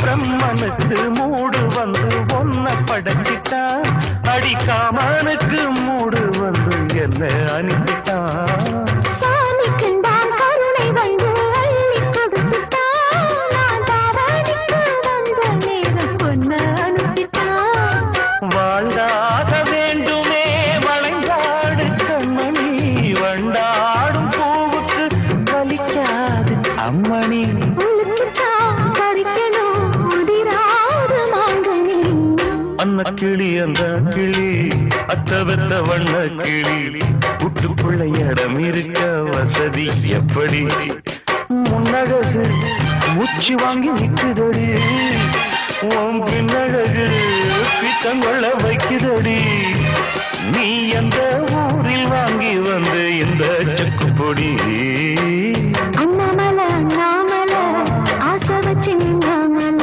பிரம்மனுக்கு மூடு வந்து ஒன்ன படைச்சிட்டான், அடிக்காமனுக்கு மூடு வந்து என்ன அனுப்பிட்டான். வாழ்ந்தாக வேண்டுமே வளைந்தாடு கண்மணி, வண்டாடும் பூவுக்கு வலிக்காது அம்மணி. அன்ன கிளி அந்த கிளி அத்தவத்த வண்ண கிளி, கூட்டுக்குள்ள இடம் இருக்க வசதி எப்படி? முன்னழகு மூச்சு வாங்கி நிற்குதடி, உன் பின்னழகு பித்தங்கொள்ள வைக்குதடி. நீ எந்த ஊரில் வாங்கி வந்து இந்த செக்கு பொடி?